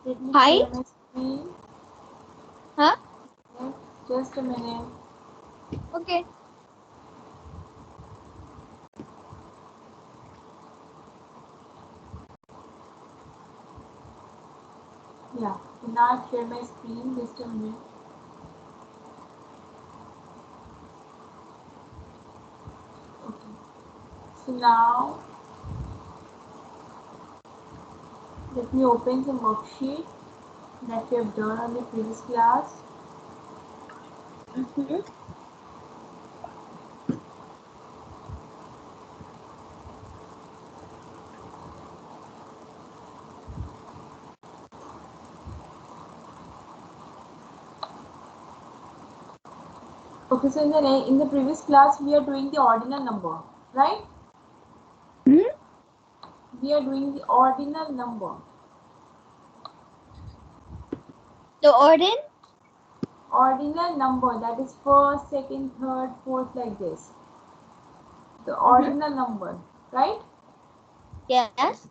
Let me Hi. share my screen. Huh? Okay, just a minute. Okay. Yeah, now I've shared my screen. Just a minute. Okay. So now let me open the worksheet that we have done on the previous class. Mm-hmm. Okay, so in the previous class we are doing the ordinal number, right? Hmm? We are doing the ordinal number. The ordin? Ordinal number, that is first, second, third, fourth, like this. The ordinal number, right? Yes.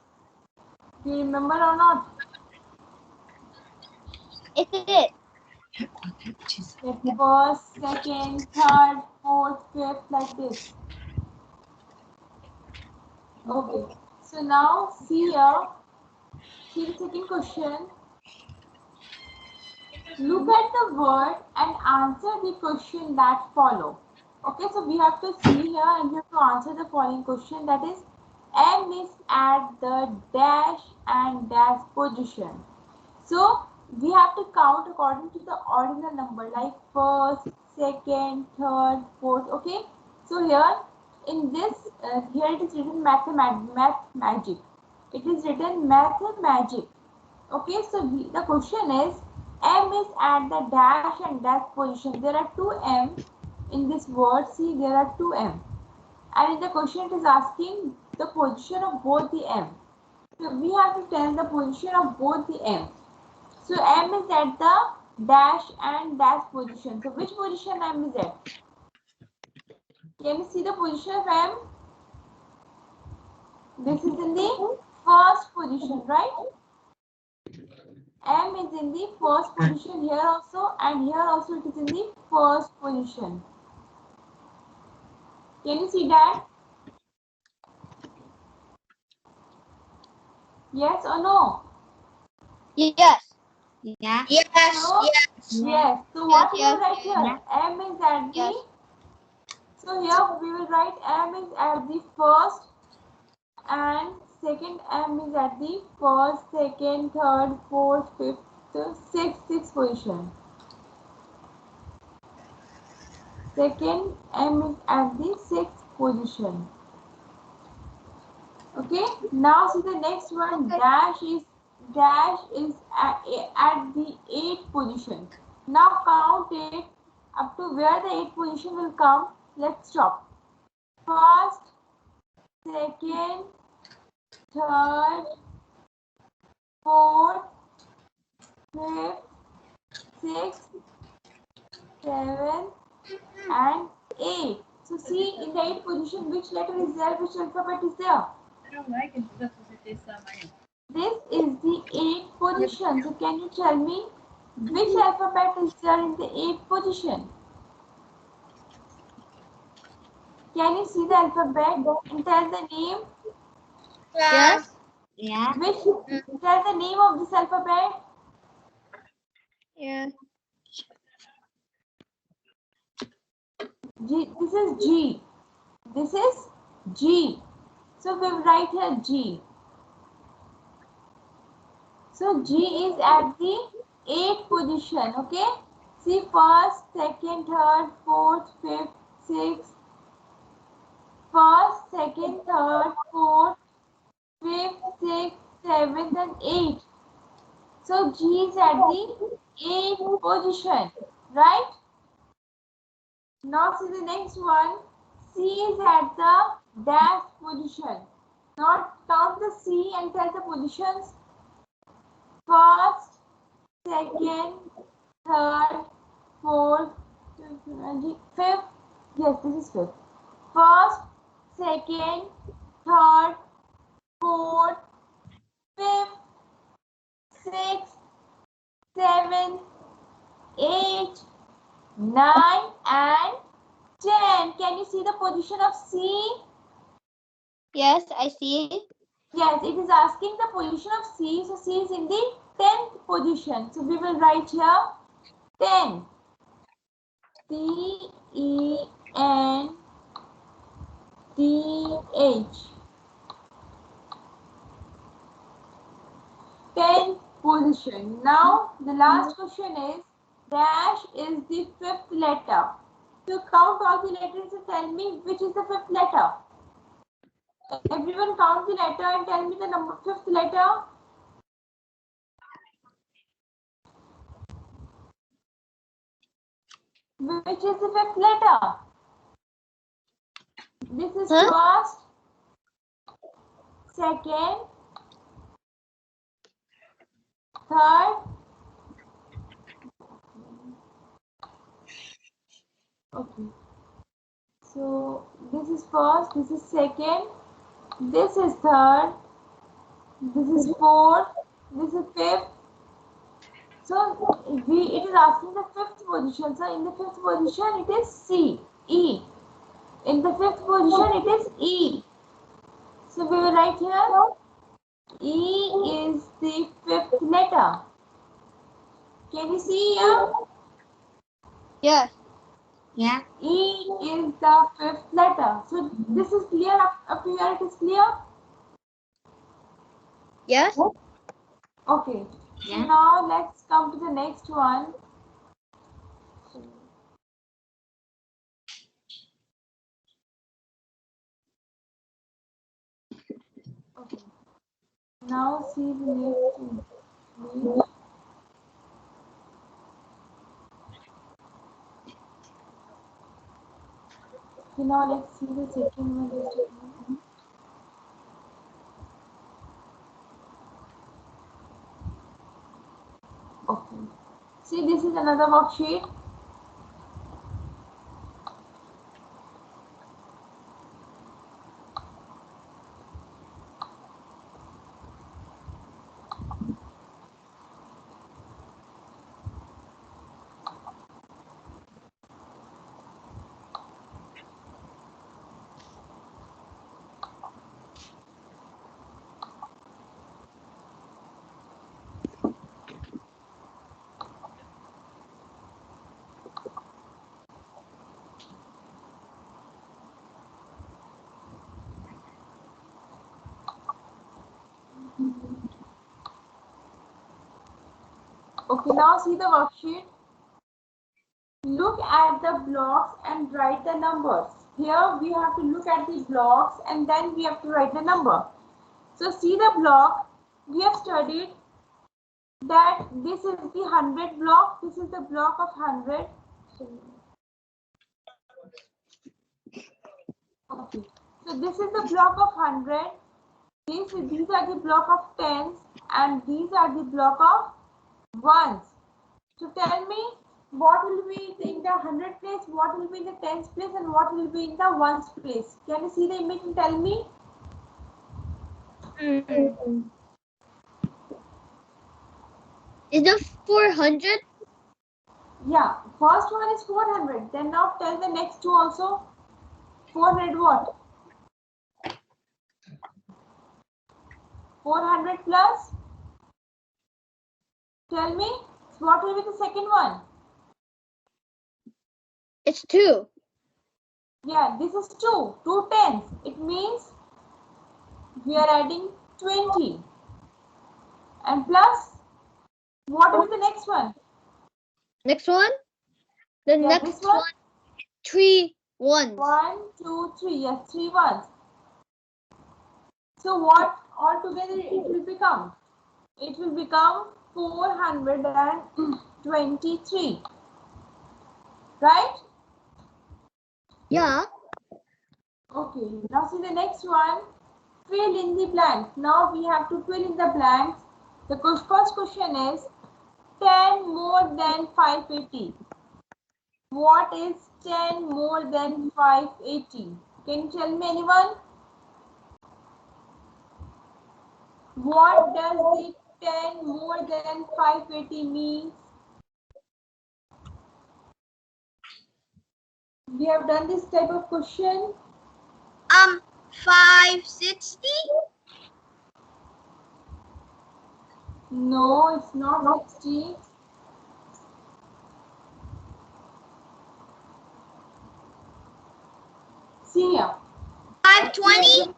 Do you remember or not? It is. Like first, second, third, fourth, fifth, like this. Okay. So now see here. See the second question. Look at the word and answer the question that follow. Okay, so we have to see here and we have to answer the following question, that is M is at the dash and dash position. So we have to count according to the ordinal number like first, second, third, fourth. Okay. So here in this here it is written math magic. It is written math magic. Okay. So the question is M is at the dash and dash position. There are two M in this word. See, there are two M. And in the question it is asking the position of both the M. So we have to tell the position of both the M. So M is at the dash and dash position. So which position M is at? Can you see the position of M? This is in the first position, right? M is in the first position here also, and here also it is in the first position. Can you see that? Yes or no? Yes. Yeah. So, yes. So Yes, what we will yes, write yes. here? M is at the, Yes. so here we will write M is at the first and second M is at the first, second, third, fourth, fifth, sixth position. Second M is at the sixth position. Okay. Now see the next one. Okay. Dash is at the eighth position. Now count it up to where the eighth position will come. Let's stop. First, second, third, fourth, fifth, sixth, seventh, and 8. So see in the 8th position which letter is there, which alphabet is there. This is the 8th position. So can you tell me which alphabet is there in the 8th position? Can you see the alphabet and tell the name? Yes. Yeah. Which tell the name of this alphabet? Yeah. G. This is G. This is G. So we will write here G. So G is at the 8th position, okay? See first, second, third, fourth, fifth, sixth, first, second, third, fourth, fifth, sixth, seventh, and eighth. So G is at the 8th position, right? Now see the next one. C is at the dash position. Now count the C and tell the positions. First, second, third, fourth, fifth. Yes, this is fifth. First, second, third, fourth, fifth, sixth, 7, 8, 9 and 10. Can you see the position of C? Yes, I see. Yes, it is asking the position of C. So C is in the 10th position. So we will write here 10. C-E-N-T-H. 10th position. Now the last question is, dash is the 5th letter. So count all the letters and tell me which is the 5th letter. Everyone count the letter and tell me the number 5th letter. Which is the 5th letter? This is first, second, third. Okay. So this is first, this is second, this is third, this is fourth, this is fifth. So it is asking the 5th position. So in the 5th position it is C, E. In the 5th position it is E. So we will write here E is the 5th letter. Can you see here? Yes. Yeah. E is the 5th letter. So this is clear up to here. It is clear? Yes. Okay. Yeah. So now let's come to the next one. Okay. Now see the next one. Okay, now let's see the second one. Just a minute. Okay. See, this is another worksheet. Okay, now see the worksheet. Look at the blocks and write the numbers. Here we have to look at the blocks and then we have to write the number. So see the block. We have studied that this is the 100 block. This is the block of 100. Okay. So this is the block of 100. These are the block of tens and these are the block of ones. So tell me what will be in the 100 place, what will be in the tens place and what will be in the ones place. Can you see the image and tell me? Is it 400? Yeah, first one is 400. Then now tell the next two also. 400 what? 400 plus. Tell me what will be the second one? It's 2. Yeah, this is 2. 2 tens. It means we are adding 20. And plus, what will be the next one? Next one? The Yeah, next this one? 3 ones. 1, 2, 3. Yes, 3 ones. So what altogether it will become? It will become 423. Right? Yeah. Okay. Now see the next one. Fill in the blanks. Now we have to fill in the blanks. The first question is 10 more than 580. What is 10 more than 580? Can you tell me anyone? What does the 10 more than 580 mean? We have done this type of question. 560. No, it's not 60. See here. 520.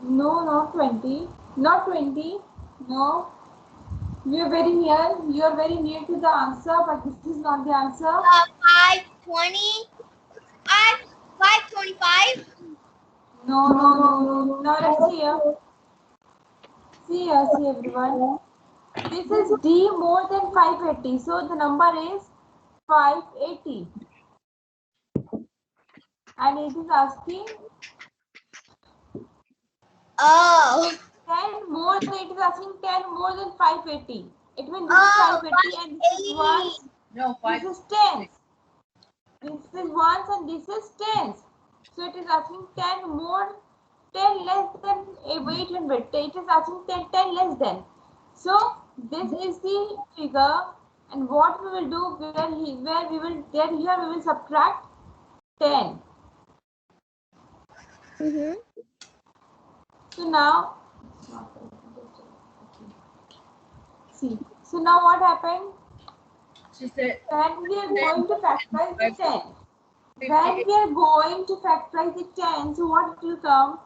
No, not 20. Not 20. No. We are very near. You are very near to the answer, but this is not the answer. 520. 525. No. Now let's see here. See everyone. This is D more than 580. So the number is 580. And it is asking Oh. 10 more. It is asking 10 more than 580. It means this is 580 and this is 1. No, This is tens. This is ones and this is tens. So it is asking 10 more, 10 less than 800. It is asking 10 less than. So this is the figure, and what we will do here we will subtract 10. So now see. So now what happened? she said When we are going to factorize the 10. 50. When we are going to factorize the 10, so what will come?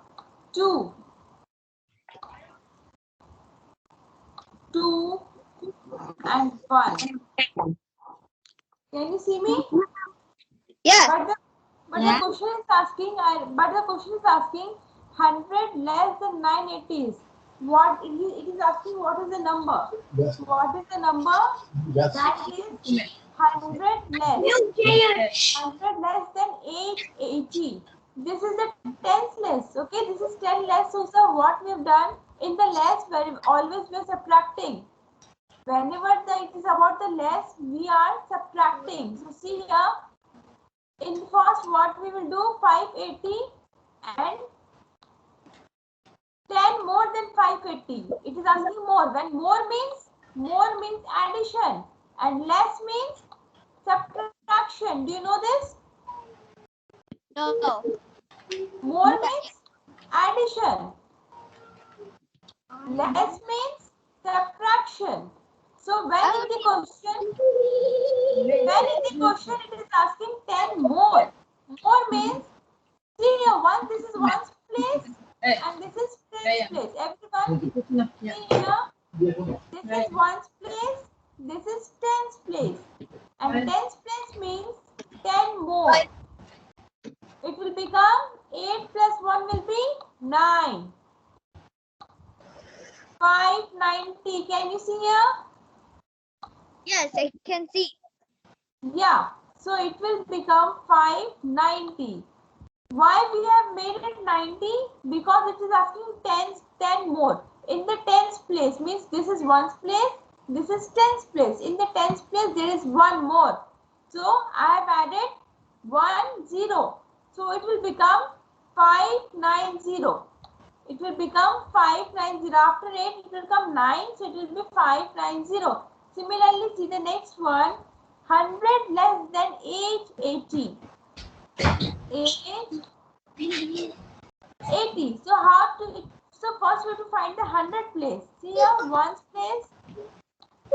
2. 2 and 1. Can you see me? Yeah. But the question is asking 100 less than 980. What it is asking what is the number? Yes. What is the number? Yes. That is 100 less. 100 less than 880. This is the tens less. Okay, this is 10 less. So sir, what we have done in the less, always we are subtracting. Whenever it is about the less, we are subtracting. So see here, in first what we will do, 580 and 10 more than 580. It is asking more. When more means addition and less means subtraction. Do you know this? No. More means addition. Less means subtraction. So when in the question it is asking 10 more. More means, see here, this is ones place and this is tens place. Everyone, see here, this is ones place, this is tens place. And tens place means 10 more. It will become 8 plus 1 will be 9. 590. Can you see here? Yes, I can see. Yeah. So it will become 590. Why we have made it 90? Because it is asking 10 more. In the tens place means this is ones place, this is tens place. In the tens place there is one more. So I have added 1 0. So it will become 590. It will become 590. After 8 it will come 9. So it will be 590. Similarly, see the next one. 100 less than 880. 880. So how to? So first we have to find the 100 place. See here, ones place,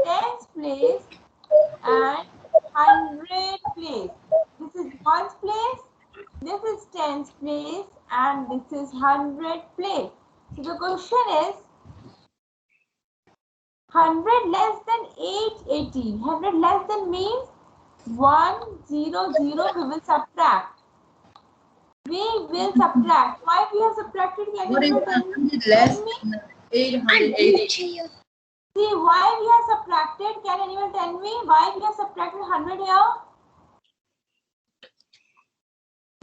tens place, and 100 place. This is ones place, this is tens place, and this is 100 place. So the question is 100 less than 880. 100 less than means 100. We will subtract. We will subtract. Why we have subtracted? Can What is you tell 100 less than 880? See why we have subtracted? Can anyone tell me why we have subtracted 100 here?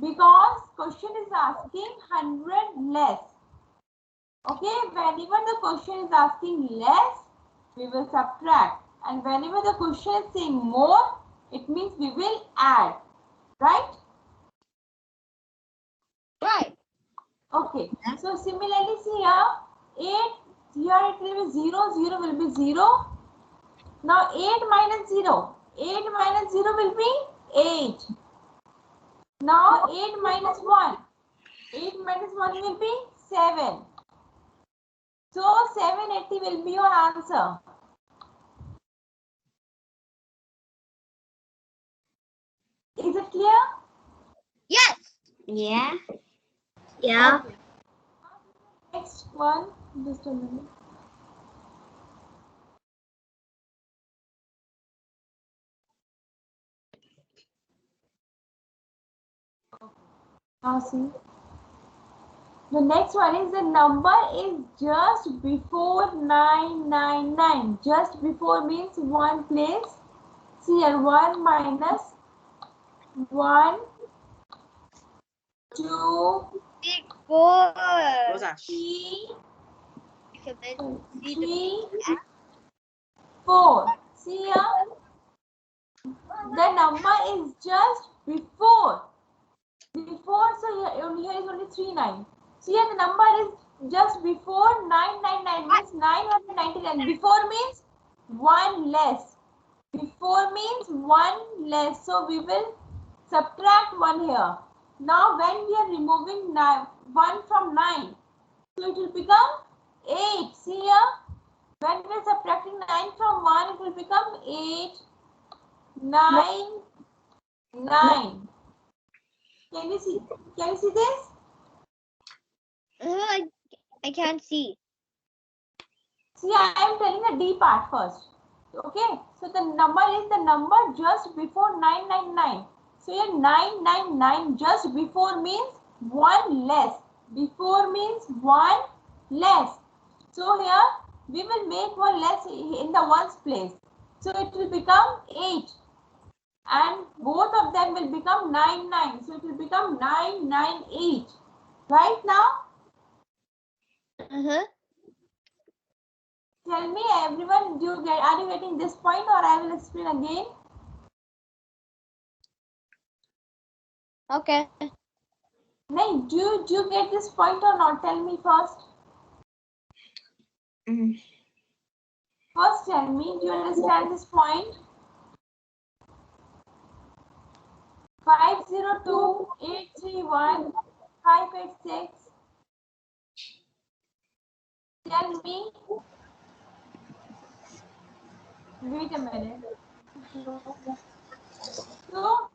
Because question is asking 100 less. Okay, whenever the question is asking less, we will subtract. And whenever the question is saying more, it means we will add. Right? Right. Okay. So similarly, see here, 8, here it will be 0, 0 will be 0. Now 8 minus 0. 8 minus 0 will be 8. Now 8 minus 1. 8 minus 1 will be 7. So 780 will be your answer. Is it clear? Yes. Yeah. Yeah. Okay. Next one. Just a minute. Now see. The next one is the number is just before 999. Just before means one place. See here 1 minus 1, 2, Big boy. 3, See 3, 4. See here the number is just before. Before, so here is only 39. So here the number is just before 999 means 999. Before means 1 less. Before means 1 less. So we will subtract 1 here. Now when we are removing 1 from 9, so it will become 8. See here, when we are subtracting 9 from 1, it will become 8, 9, 9. Can you see? Can you see this? I can't see. See, I am telling the D part first. Okay, so the number is the number just before 999. So here 999 just before means 1 less. Before means 1 less. So here we will make 1 less in the ones place. So it will become 8. And both of them will become 99. So it will become 998. Right now? Tell me everyone, are you getting this point or I will explain again? Okay. No, do you get this point or not? Tell me first. First tell me, do you understand this point? 502 831 586. Tell me. Wait a minute. So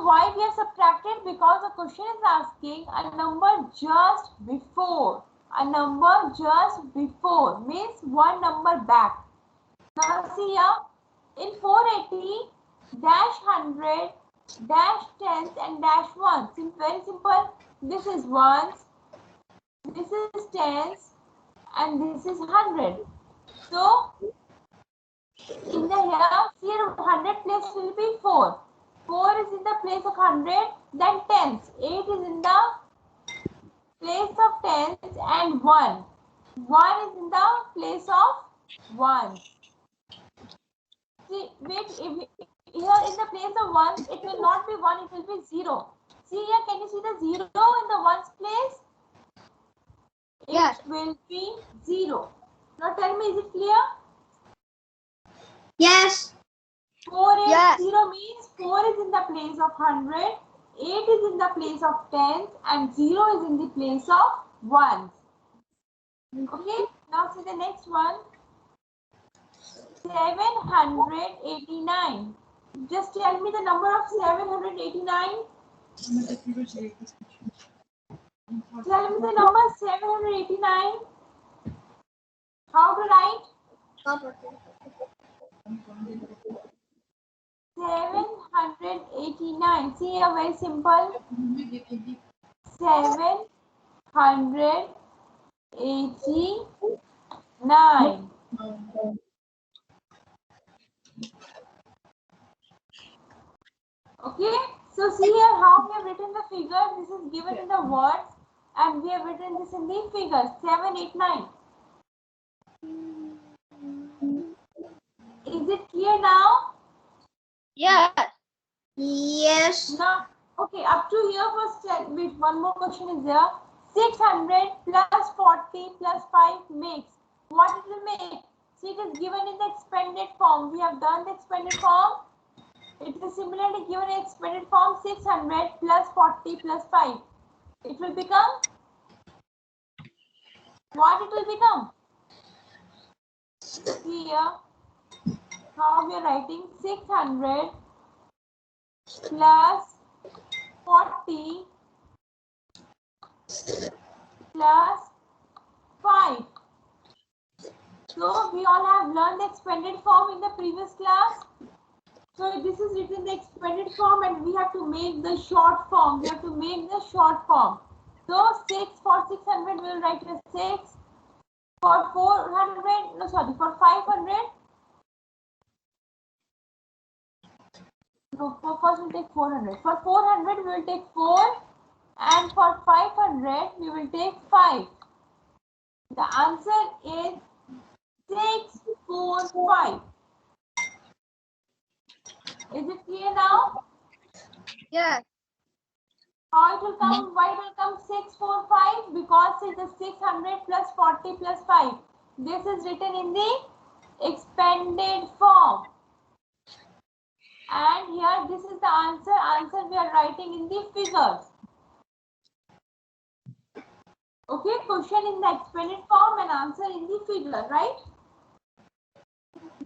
why we are subtracted? Because the question is asking a number just before. A number just before means one number back. Now see here, in 480, dash 100, dash tens and dash ones. Very simple. This is ones, this is tens, and this is 100. So in the here 100 place will be 4. 4 is in the place of 100, then tens. 8 is in the place of tens and 1. 1 is in the place of ones. See, wait, if here in the place of ones, it will not be 1, it will be 0. See here, can you see the 0 in the ones place? It Yes. will be 0. Now tell me, is it clear? Yes. 4 is Yes. 0 means 4 is in the place of 100, 8 is in the place of tens, and 0 is in the place of ones. Okay, now see the next one. 789. Just tell me the number of 789. Tell me the number 789. How to write? 789. See here, very simple. 789. Okay, so see here how we have written the figure. This is given in the words and we have written this in the figures. 789. Is it clear now? Yes. Yes. Now, okay, up to here first, wait, one more question is there. 600 plus 40 plus 5 makes. What it will make? See, it is given in the expanded form. We have done the expanded form. It is similarly given in expanded form 600 plus 40 plus 5. It will become, what it will become? See here, how we are writing 600 plus 40 plus 5. So we all have learned the expanded form in the previous class. So this is written in the expanded form and we have to make the short form. We have to make the short form. So 6 for 600 we will write as 6. For 400, no sorry, for 500. No, for first we'll take 400. For 400 we will take 4 and for 500 we will take 5. The answer is 645. Is it clear now? Yes. How it will come? Why it will come 645? Because it is 600 plus 40 plus 5. This is written in the expanded form. And here this is the answer. Answer we are writing in the figures. Okay, question in the expanded form and answer in the figure, right?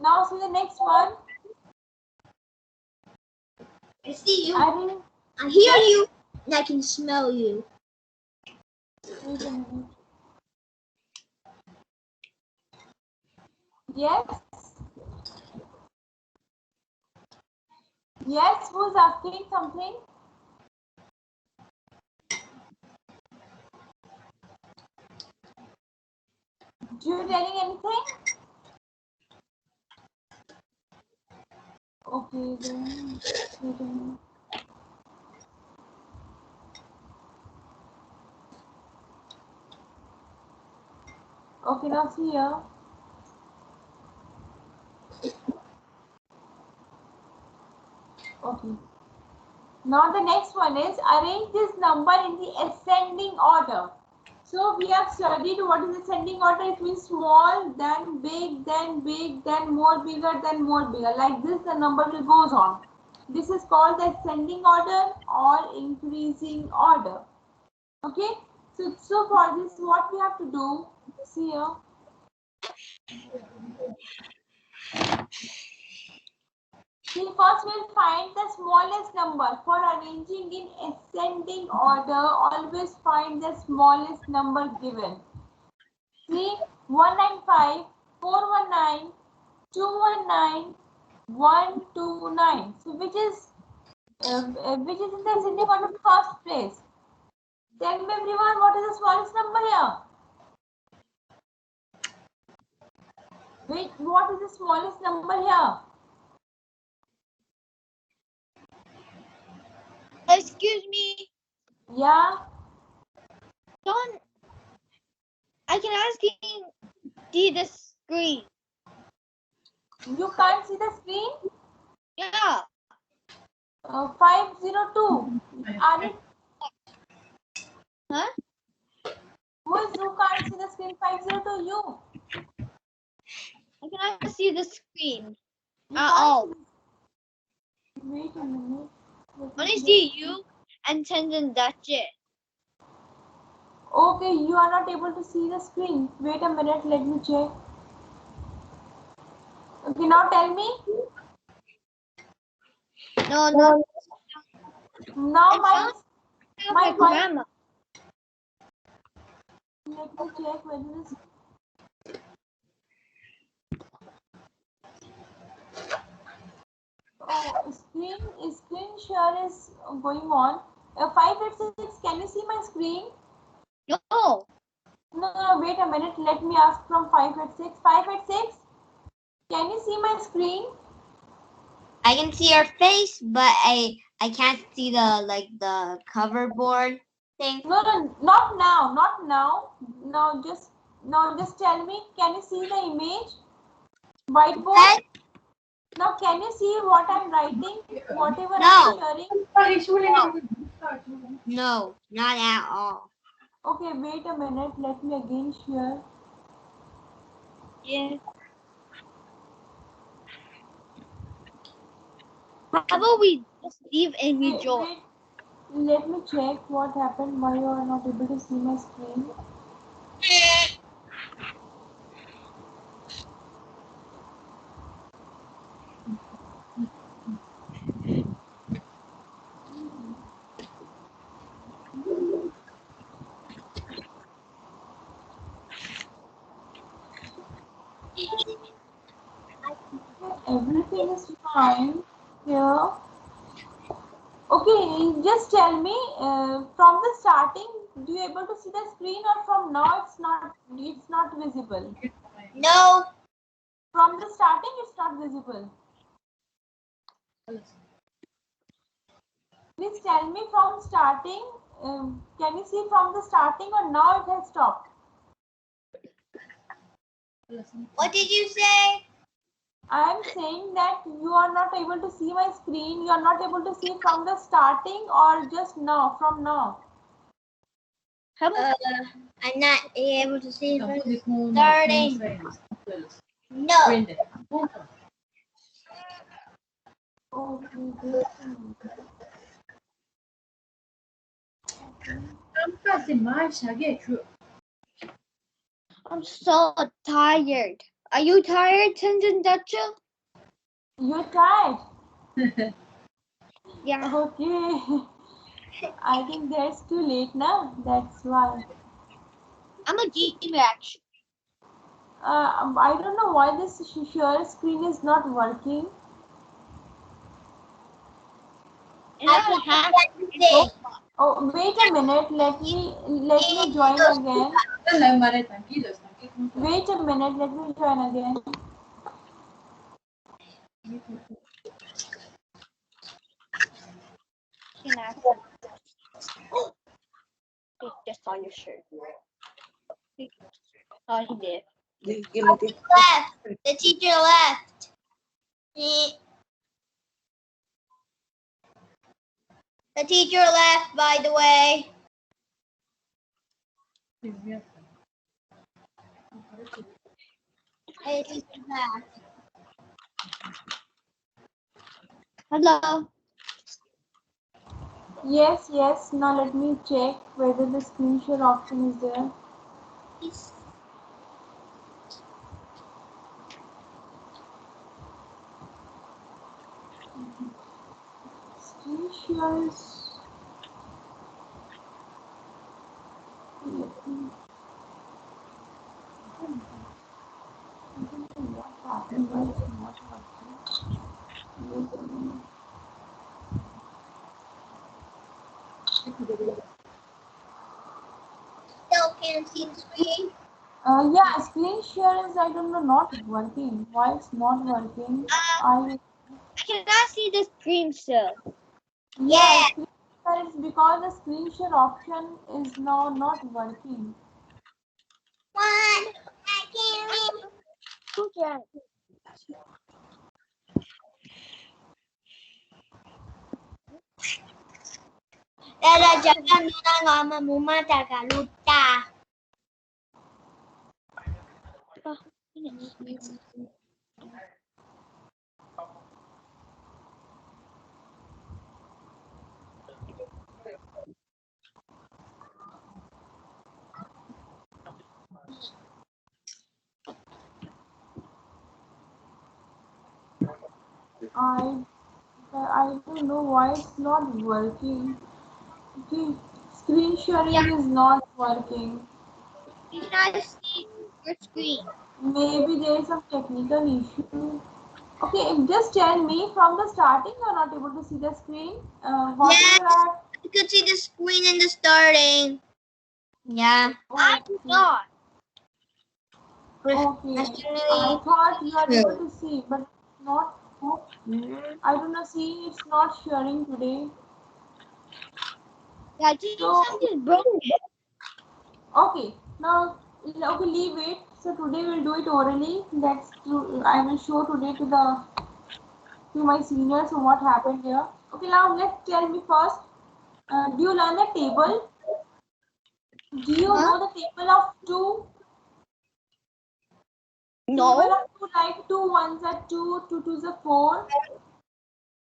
Now see the next one. I see you. I I hear you. And I can smell you. wait a minute. Yes. Yes, who's asking something? You telling anything? Okay, then wait a minute. Okay, now see here. Okay. Now the next one is arrange this number in the ascending order. So we have studied what is ascending order. It means small, then big, then more bigger, then more bigger. Like this, the number will goes on. This is called the ascending order or increasing order. Okay. So for this, what we have to do? See here. See, first we'll find the smallest number. For arranging in ascending order, always find the smallest number given. See, 195, 419, 219, 129. So which is in the ascending order first place? Tell me everyone, what is the smallest number here? Wait, what is the smallest number here? Excuse me. Yeah. Don't. I can ask you see the screen. You can't see the screen? Yeah. 502. Are it? Huh? Who can't see the screen? 502. You. I cannot see the screen. You At can't all. see. Wait a minute. Let me Only check. see you and Tenzin, that's it. Okay, you are not able to see the screen. Wait a minute. Let me check. Okay, now tell me. No, no. Now It my sounds like my voice. grandma. Let me check whether this. Oh, screen share is going on. 586. Can you see my screen? No. No, wait a minute. Let me ask from 586. 586. Can you see my screen? I can see your face, but I can't see the cover board thing. No, not now. Not now. No, just tell me. Can you see the image? Whiteboard. Now, can you see what I'm writing? Whatever No. I'm sharing. No, not at all. Okay, wait a minute. Let me again share. Yeah. How about we just leave and we Wait, join? wait. Let me check what happened. Why you are not able to see my screen? Everything is fine here. Okay, just tell me from the starting, do you able to see the screen or from now it's not visible? No. From the starting it's not visible. Please tell me from starting. Can you see from the starting or now it has stopped? What did you say? I am saying that you are not able to see my screen. You are not able to see from the starting or just now, from now. How about I'm not able to see Então, the pode com starting. No. Brenda. Okay, just a minute. Vamos fazer mais, Chagueiro? I'm so tired. Are you tired, Tenzin Dacha? You're tired. Yeah. Okay. I think that's too late now. That's why. I'm a game action. I don't know why this share screen is not working. And I have Wednesday. Oh, wait a minute. Let me join again. Ela é tranquila, Wait a minute. Let me join again. can ask. He just saw your shirt. Oh, he did. Left. The teacher left. The teacher left, by the way. Hey, teacher left. Hello. Yes, yes. Now let me check whether the screen share option is there. Screen share is. Let me. I don't know what happened. Why it's not working. Wait a minute. Still can't see the screen. Yeah, screen share is I don't know not working. Why it's not working? I I cannot see the screen still. yeah, screen share is because the screen share option is now not working. One. I can't. Okay. Dada jangan nuna ngama muma tagaluta. I don't know why it's not working. Okay, screen sharing is not working. You cannot see your screen. Maybe there is some technical issue. Okay, just tell me from the starting you are not able to see the screen. What Yes, you are. you could see the screen in the starting. Yeah. I do not. Okay, I thought you are able to see, but not. I don't know. See, it's not sharing today. Yeah, I think So something's broken. okay, now okay, leave it. So today we'll do it orally. That's true. I will show today to my seniors what happened here. Okay, now let's tell me first. Do you learn the table? Do you know the table of two? Table No. of two, like two ones are two, two twos are four.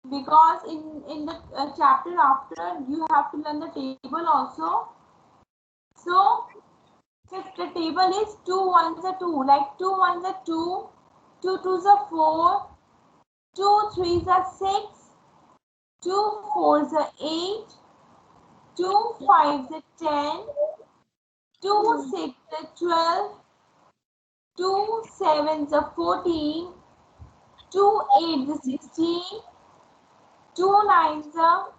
because in the chapter after you have to learn the table also. So the table is 2 ones are 2, like 2 ones are 2, 2 twos are 4, 2 threes are 6, 2 fours are 8, 2 fives are 10, 2 six are 12, 2 sevens are 14, 2 eights are 16, 2 nines are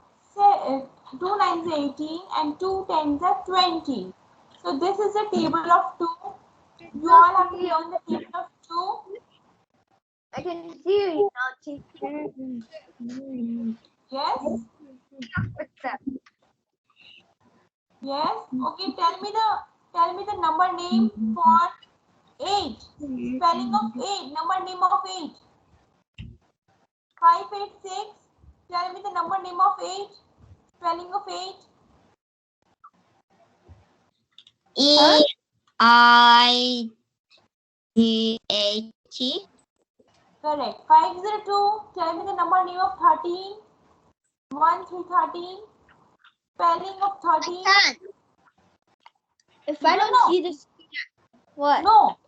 18, and 2 tens are 20. So this is the table of 2. You all have to learn the table of 2. I can see you now, teacher. Yes? What's that? Yes? Okay, tell me the number name for 8. Spelling of 8. Number name of 8. 586. Tell me the number name of 8. Spelling of 8. EIGHT. Correct. 502. Tell me the number name of 13. 1 through 13. Spelling of 13. If I don't see this, what? No.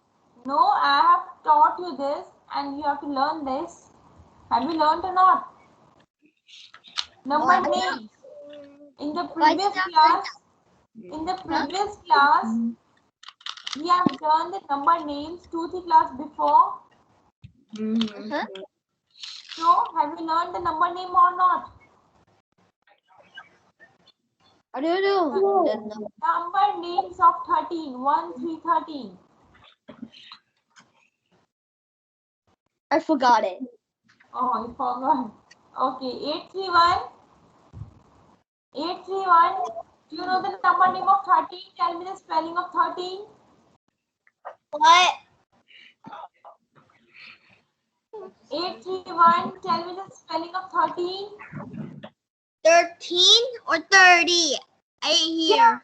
No, I have taught you this and you have to learn this. Have you learned or not? Number names. In the previous class, we have done the number names 2-3 class before. So, have you learned the number name or not? I don't know. Number names of 13, 1, 3, 13. I forgot it. Oh, you forgot. Okay, 831. 831. Do you know the number name of 13? Tell me the spelling of 13. What? 831. Tell me the spelling of 13. 13 or 30? I hear.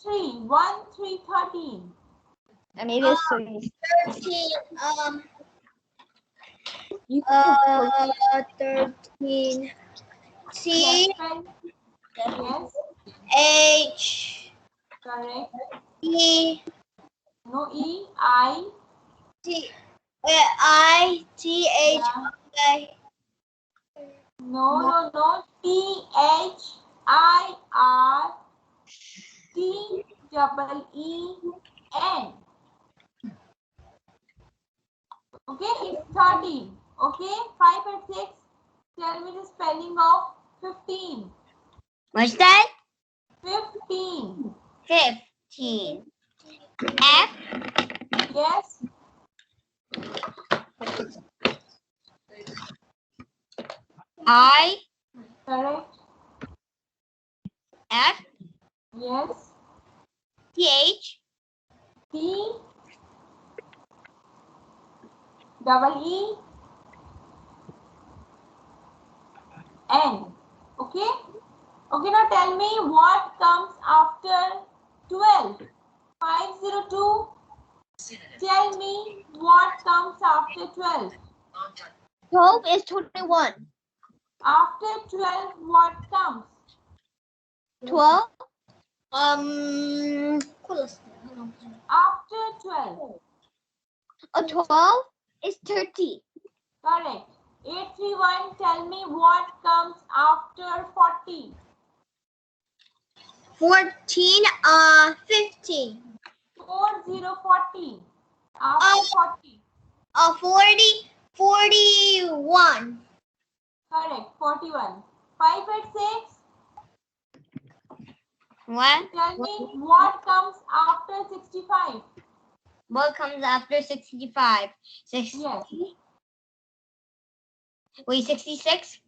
13. 13. I mean, it's so easy. 13. You 13. Yes, T yes, H correct. E No E, I. T I T H Yeah. I. No. T H I R T double E N. Okay, it's 13. Okay, 5 and 6. Tell me the spelling of 15. What's that? 15. 15. F Yes, I correct. F Yes. T H T double E N. Okay? Okay, now tell me what comes after 12. 502. Tell me what comes after 12. 12 is 21. After 12, what comes? 12? After 12. 12 is 30. Correct. 831. Tell me what comes after 40. 14 15. 40. After 40. 40 41. Correct. 41. 586. What? Tell me what comes after 65. What comes after 65? Yes. Wait, 66?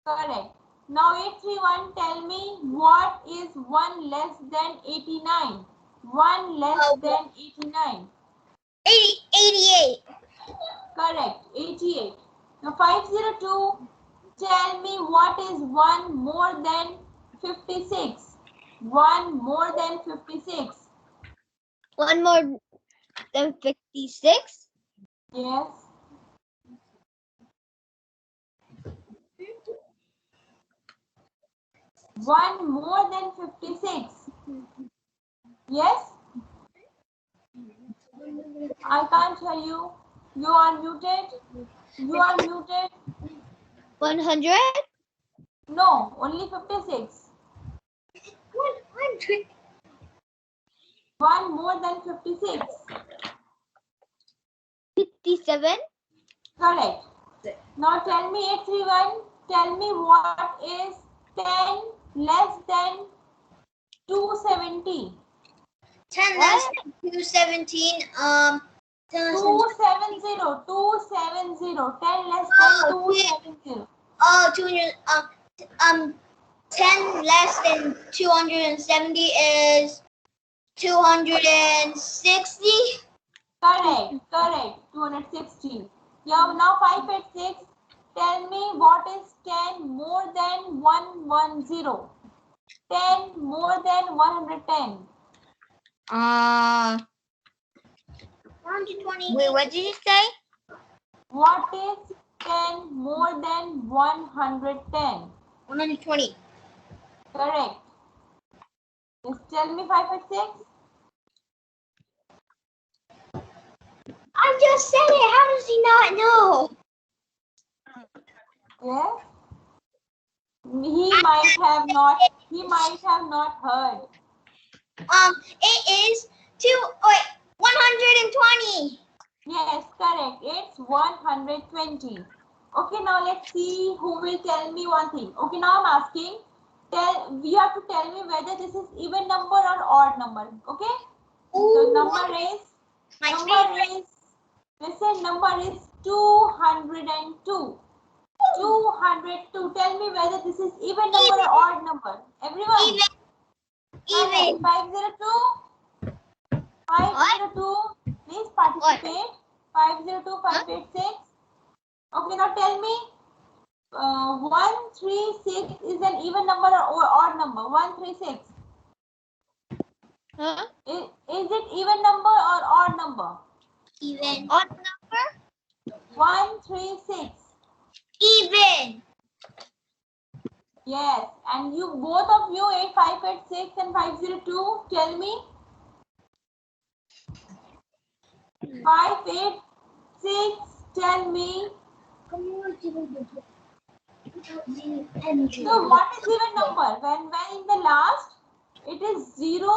Correct. Now 831, tell me what is 1 less than 89? 1 less than 89. 88. Correct. 88. Now 502, tell me what is 1 more than 56? 1 more than 56. 1 more than 56? Yes. 1 more than 56. Yes? I can't hear you. You are muted. You are muted. 100. No, only 56. 100. 1 more than 56. 57. Correct. Now tell me 831. Tell me what is 10 less than 270. 10 less than 217. 270. 270. 10 less than 270. Oh, 200. 10 less than 270 is 260. Correct. Correct. 260. Yeah, now 586. Tell me what is 10 more than 110. 10 more than 110. 120. Wait, what did you say? What is 10 more than 110? 120. Correct. Just tell me 586. I just said it. How does he not know? Yes. He might have not heard. It is 120. Yes, correct. It's 120. Okay, now let's see who will tell me one thing. Okay, now I'm asking. You have to tell me whether this is even number or odd number. Okay? So number is listen, number is 202. 202. Tell me whether this is even number or odd number. Everyone. Even. 502. 502. Please participate. 502, 586. Okay, now tell me. 136 is an even number or odd number? 136. Huh? Is it even number or odd number? Even. Odd number? 136. Even. Yes, and you both of you 8586 and 502. Tell me. 586. Tell me. So what is even number? When in the last it is 0,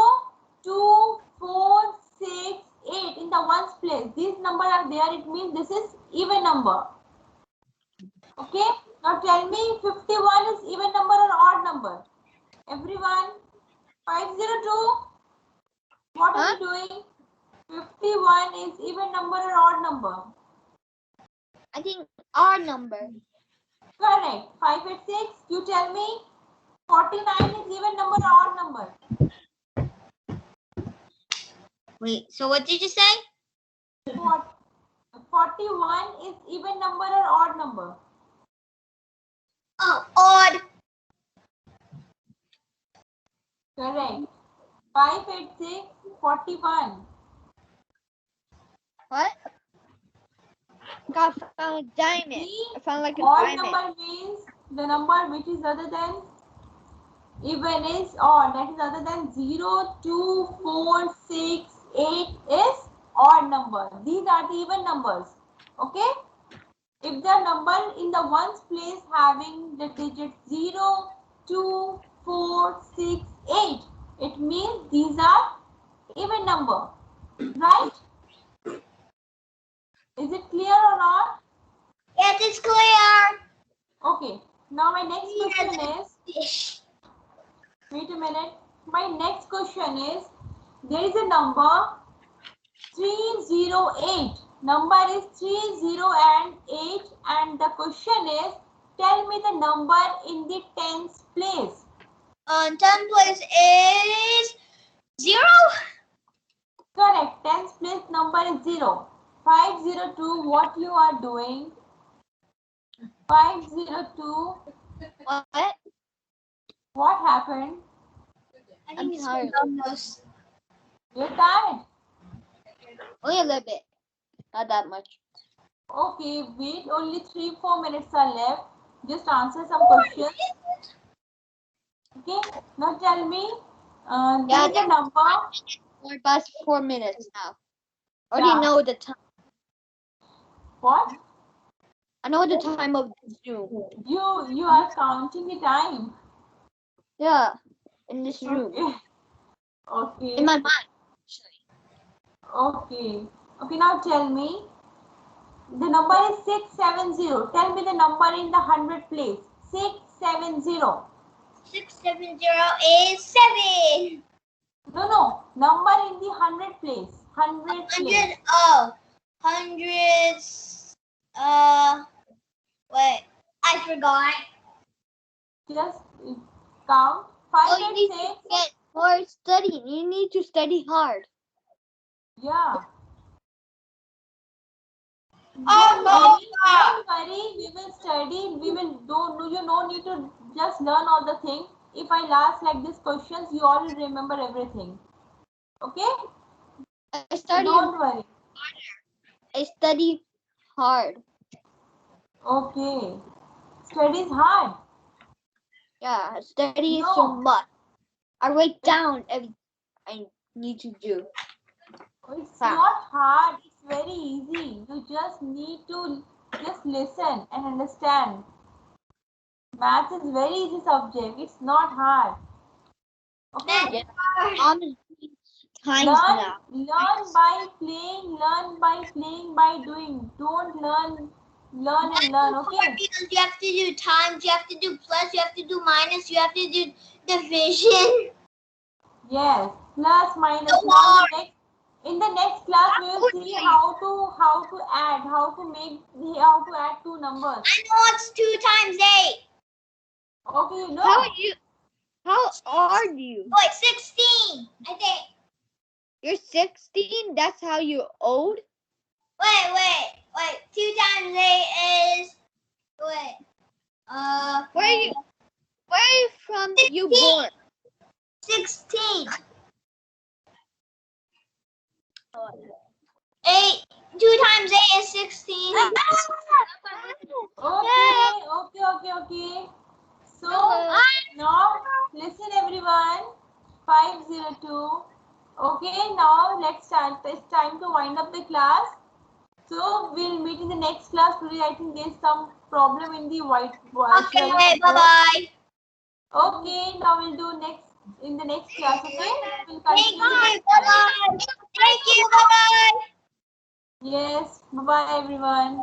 2, 4, 6, 8 in the ones place. These numbers are there. It means this is even number. Okay. Now tell me 51 is even number or odd number? Everyone. 502. What are you doing? 51 is even number or odd number? I think odd number. Correct. 586. You tell me. 49 is even number or odd number? Wait, so what did you say? 41 is even number or odd number? Oh, odd. Correct. 586, 41. What? I found a diamond. See, I found like a odd diamond. number means the number which is other than even is odd. That is other than 0, 2, 4, 6, 8 is odd number. These are the even numbers. Okay. If the number in the ones place having the digit 0, 2, 4, 6, 8, it means these are even number. Right? Is it clear or not? Yes, it's clear. Okay. Now my next question is, wait a minute. My next question is, there is a number 308. Number is 308 and the question is, tell me the number in the tens place. 10th place is 0. Correct. Tens place number is 0. 502. What you are doing? 502. What? What happened? I think it's tired. almost. You're tired. Only a little bit. Not that much. Okay, wait. Only 3-4 minutes are left. Just answer some questions. Okay, now tell me, Yeah, this is the number. We're past 4 minutes now. Yeah. Already know the time. What? I know the time of the Zoom. You are counting the time. Yeah, in this room. Okay. Okay. In my mind. Okay. Okay, now tell me. The number is 670. Tell me the number in the 100 place. 670. 670 is 7. No. Number in the 100 place. 100 place. 100. Oh, hundreds. Wait, I forgot. Just count. 5 Oh, you and need 6. to get more studying. You need to study hard. Yeah. Oh, Don't worry. We will study. We will don't. You no need to just learn all the things. If I ask like these questions, you all will remember everything. Okay? I So study. don't worry. I study hard. Okay. Study is hard. Yeah, I study No. so much. I write down everything I need to do. It's Fast. not hard. It's very easy. You just need to just listen and understand. Math is very easy subject. It's not hard. Okay. Times Learn, now. learn by playing. Learn by playing. By doing. Don't learn and learn. Okay. Because you have to do times, you have to do plus, you have to do minus, you have to do division. Yes. Plus minus. So Now hard. in the next class we will see how to add, how to add two numbers. I know it's 2 times 8. Okay, you know. How old you? Wait, 16, I think. You're 16? That's how you're old? Wait. 2 times 8 is, Where are you from? You born? 16. 8. 2 times 8 is 16. Okay. So now listen everyone. 502. Okay, now let's start. It's time to wind up the class. So we'll meet in the next class. Today I think there's some problem in the whiteboard. Okay, bye-bye. Okay, now we'll do in the next class. Okay, we'll Thank continue. you, bye-bye. Thank you, bye-bye. Yes, bye bye everyone.